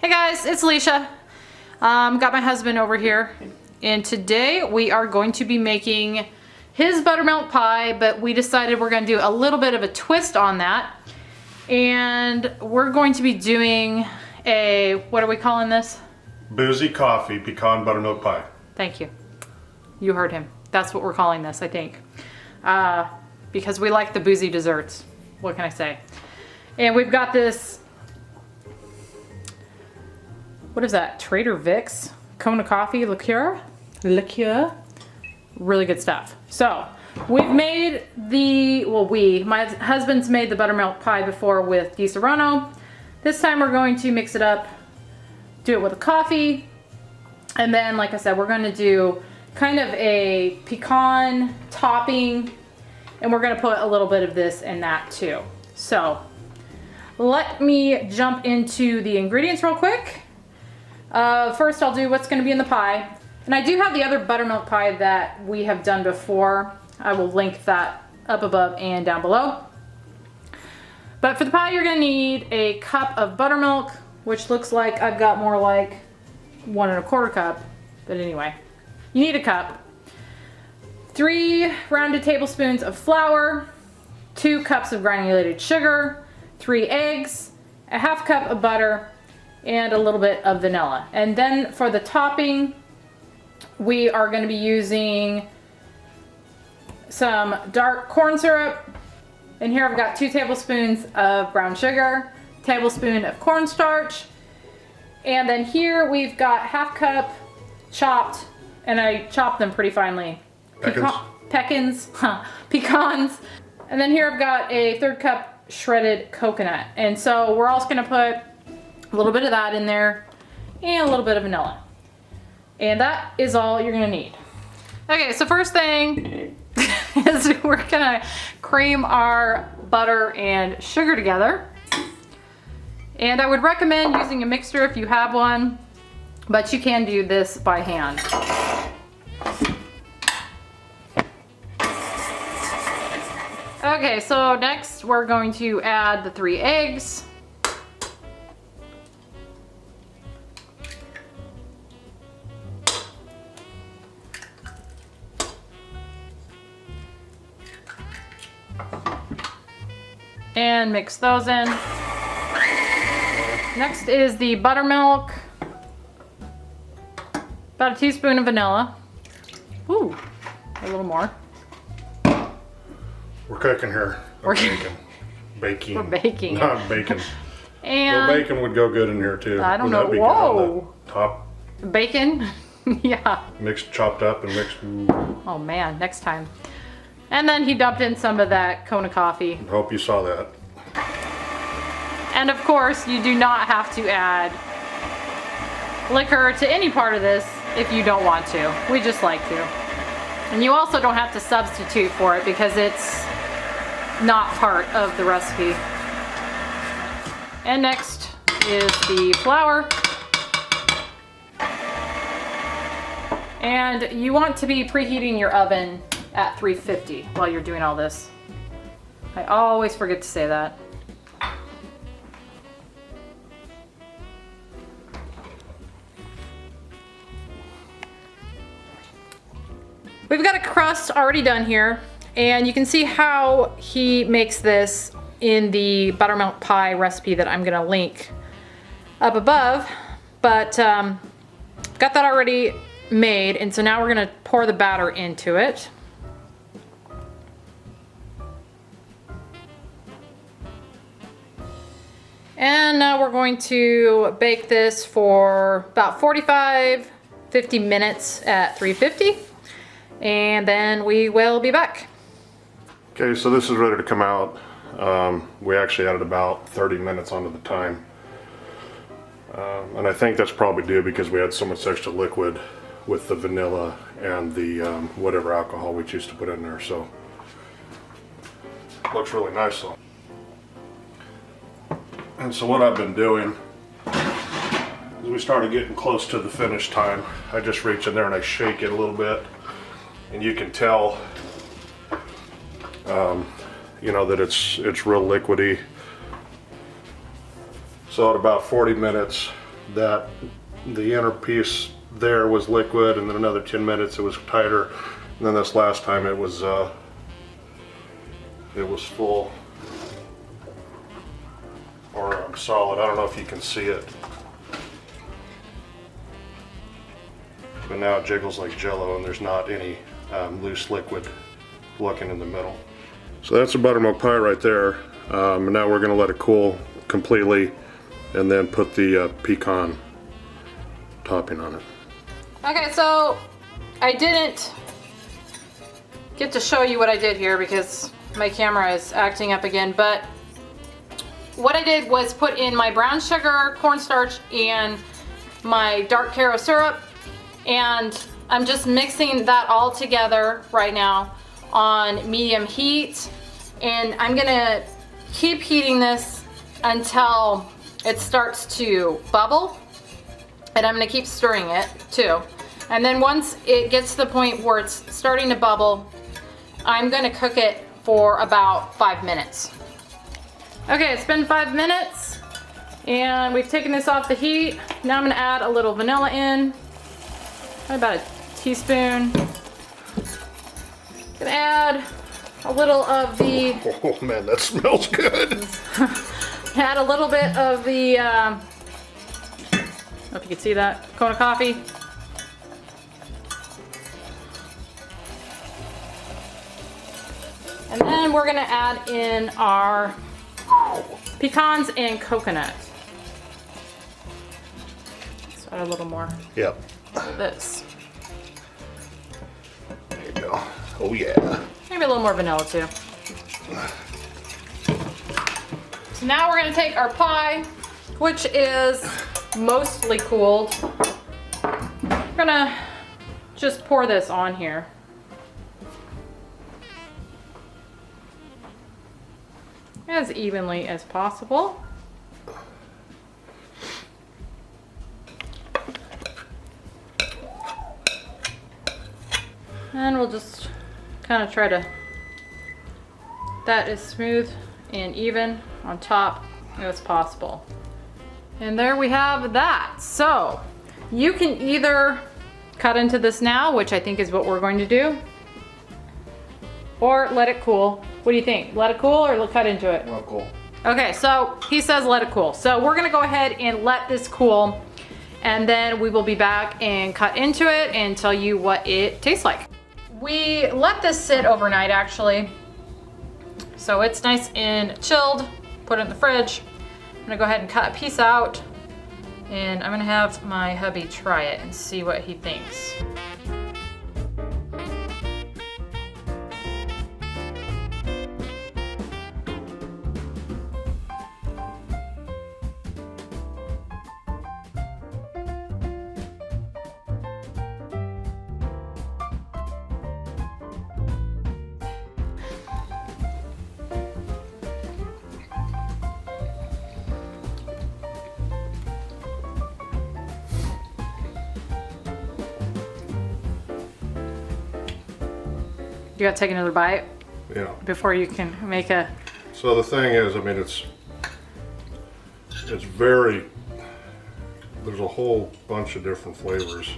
Hey guys, it's Alicia. Got my husband over here, and today we are going to be making his buttermilk pie, but we decided we're going to do a little bit of a twist on that. And we're going to be doing a, what are we calling this? Boozy coffee pecan buttermilk pie. Thank you. You heard him. That's what we're calling this, I think. Because we like the boozy desserts. What can I say? And we've got this, what is that? Trader Vic's Kona coffee liqueur. Really good stuff. So we've made my husband's made the buttermilk pie before with Di Serrano. This time we're going to mix it up, do it with a coffee. And then, like I said, we're going to do kind of a pecan topping, and we're going to put a little bit of this in that too. So let me jump into the ingredients real quick. First I'll do what's going to be in the pie. And I do have the other buttermilk pie that we have done before. I will link that up above and down below. But for the pie you're going to need a cup of buttermilk, which looks like I've got more like 1 1/4 cup. But anyway, you need a cup. 3 rounded tablespoons of flour, 2 cups of granulated sugar, 3 eggs, a 1/2 cup of butter, and a little bit of vanilla. And then for the topping, we are going to be using some dark corn syrup. And here I've got 2 tablespoons of brown sugar, tablespoon of cornstarch, and then here we've got 1/2 cup chopped, and I chopped them pretty finely. Pecans. Pecans. And then here I've got a 1/3 cup shredded coconut. And so we're also going to put a little bit of that in there and a little bit of vanilla. And that is all you're going to need. Okay, so first thing is we're going to cream our butter and sugar together. And I would recommend using a mixer if you have one, but you can do this by hand. Okay, so next we're going to add the 3 eggs. And mix those in. Next is the buttermilk. About a teaspoon of vanilla. Ooh, a little more. We're cooking here. We're baking. We're baking. Not bacon. And well, bacon would go good in here too. I don't know. Would that be Whoa. good on the top? Bacon? Yeah. Mixed, chopped up, and mixed. Oh man, next time. And then he dumped in some of that Kona coffee. Hope you saw that. And of course, you do not have to add liquor to any part of this if you don't want to. We just like to. And you also don't have to substitute for it because it's not part of the recipe. And next is the flour. And you want to be preheating your oven at 350 while you're doing all this. I always forget to say that. We've got a crust already done here, and you can see how he makes this in the buttermilk pie recipe that I'm gonna link up above, but got that already made, and so now we're gonna pour the batter into it. And now we're going to bake this for about 45-50 minutes at 350. And then we will be back. Okay, so this is ready to come out. We actually added about 30 minutes onto the time. And I think that's probably due because we had so much extra liquid with the vanilla and the whatever alcohol we choose to put in there. So looks really nice though. And so what I've been doing is we started getting close to the finish time. I just reach in there and I shake it a little bit. And you can tell, you know, that it's real liquidy. So at about 40 minutes, that the inner piece there was liquid, and then another 10 minutes it was tighter, and then this last time it was full, or solid. I don't know if you can see it, but now it jiggles like Jello, and there's not any loose liquid looking in the middle. So that's a buttermilk pie right there, and now we're going to let it cool completely, and then put the pecan topping on it. Okay, so I didn't get to show you what I did here because my camera is acting up again, but what I did was put in my brown sugar, cornstarch, and my dark Caro syrup, and I'm just mixing that all together right now on medium heat, and I'm gonna keep heating this until it starts to bubble, and I'm gonna keep stirring it too. And then once it gets to the point where it's starting to bubble, I'm gonna cook it for about 5 minutes. Okay, it's been 5 minutes and we've taken this off the heat. Now I'm gonna add a little vanilla in, about a teaspoon. Gonna add a little of the... Oh man, that smells good. Add a little bit of the, I don't know if you can see that, Kona coffee. And then we're gonna add in our pecans and coconut. Let's add a little more. Yep. Of this. There you go. Oh yeah. Maybe a little more vanilla too. So now we're gonna take our pie, which is mostly cooled. We're gonna just pour this on here. As evenly as possible. And we'll just kind of try to, that is smooth and even on top as possible. And there we have that. So you can either cut into this now, which I think is what we're going to do, or let it cool. What do you think? Let it cool or cut into it? Well, cool. Okay, so he says let it cool. So we're gonna go ahead and let this cool, and then we will be back and cut into it and tell you what it tastes like. We let this sit overnight actually. So it's nice and chilled. Put it in the fridge. I'm gonna go ahead and cut a piece out, and I'm gonna have my hubby try it and see what he thinks. You gotta take another bite Yeah. before you can make a... So the thing is, I mean, it's very, there's a whole bunch of different flavors.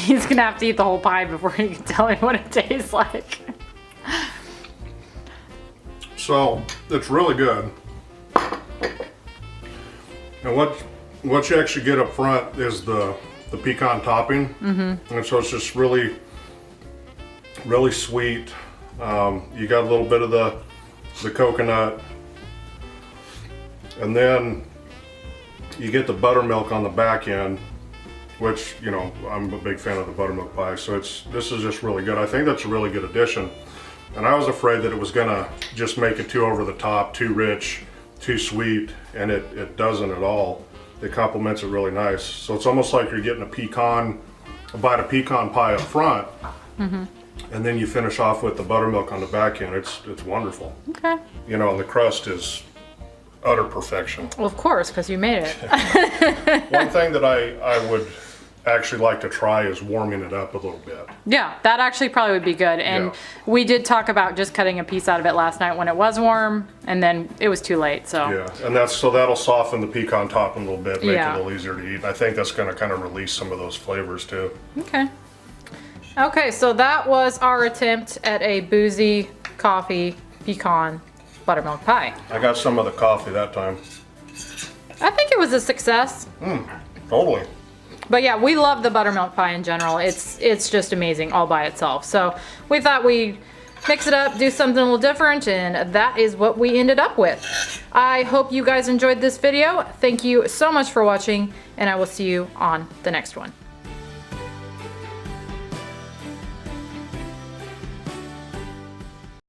He's gonna have to eat the whole pie before he can tell me what it tastes like. So it's really good. And what you actually get up front is the pecan topping. Mm-hmm. And so it's just really, really sweet. You got a little bit of the coconut. And then you get the buttermilk on the back end, which, you know, I'm a big fan of the buttermilk pie. So this is just really good. I think that's a really good addition. And I was afraid that it was gonna just make it too over the top, too rich, too sweet, and it doesn't at all. It complements it really nice. So it's almost like you're getting a bite of pecan pie up front, mm-hmm. and then you finish off with the buttermilk on the back end. It's wonderful. Okay. You know, and the crust is utter perfection. Well, of course, because you made it. One thing that I would actually like to try is warming it up a little bit. Yeah, that actually probably would be good. And Yeah. we did talk about just cutting a piece out of it last night when it was warm, and then it was too late, so. Yeah, and that'll soften the pecan topping a little bit, make Yeah. it a little easier to eat. I think that's gonna kind of release some of those flavors too. Okay. Okay, so that was our attempt at a Boozy coffee pecan buttermilk pie. I got some of the coffee that time. I think it was a success. Totally. But yeah, we love the buttermilk pie in general. It's just amazing all by itself. So we thought we'd mix it up, do something a little different, and that is what we ended up with. I hope you guys enjoyed this video. Thank you so much for watching, and I will see you on the next one.